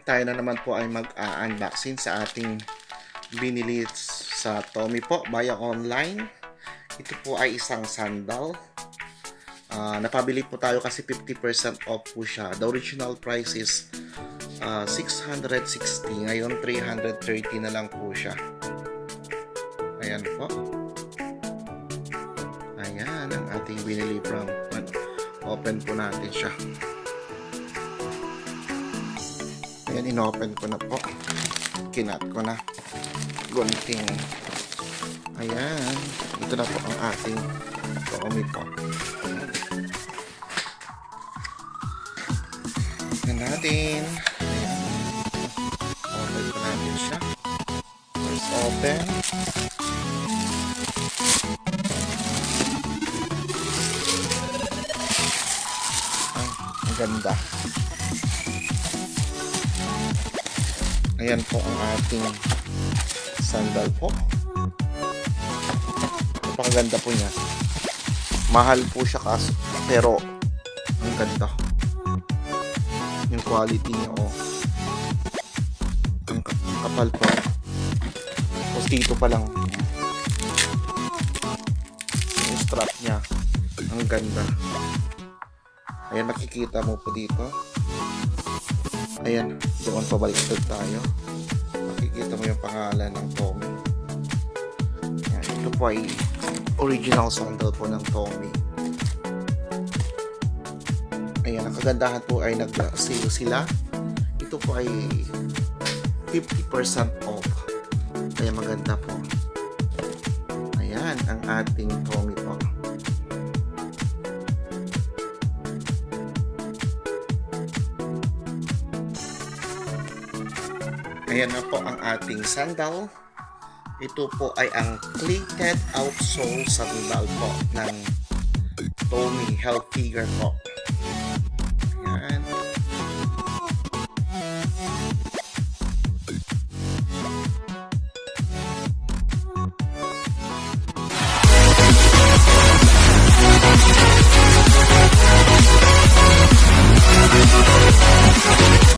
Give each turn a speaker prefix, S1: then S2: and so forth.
S1: tayo na naman po ay mag-unboxing sa ating binili sa Tommy po via online. Ito po ay isang sandal. Napabili po tayo kasi 50% off po siya. The original price is 660. Ngayon 330 na lang po siya. Ayan po. Ayan ang ating binili from. Open po natin siya. Ayan, inopen ko na po. Kinat ko na. Gunting. Ayan. Ito na po ang ating Tommy po. Ayan natin. Ayan. Open po natin siya. First open. Ay, ang ganda. Ayan po ang ating sandal po. Napakaganda po niya. Mahal po siya kaso, pero ang ganda. Yung quality niya, oh. Ang kapal po. Tapos dito pa lang yung strap niya. Ang ganda. Ayan, makikita mo po dito. Ayan, doon pabaliktad tayo. Makikita mo yung pangalan ng Tommy. Ayan, ito po ay original sandal po ng Tommy. Ayan, ang kagandahan po ay nag-sale sila. Ito po ay 50% off. Kaya maganda po. Ayan, ang ating Tommy po. Ayan na po ang ating sandal. Ito po ay ang pleated outsole sandal po ng Tommy Hilfiger po.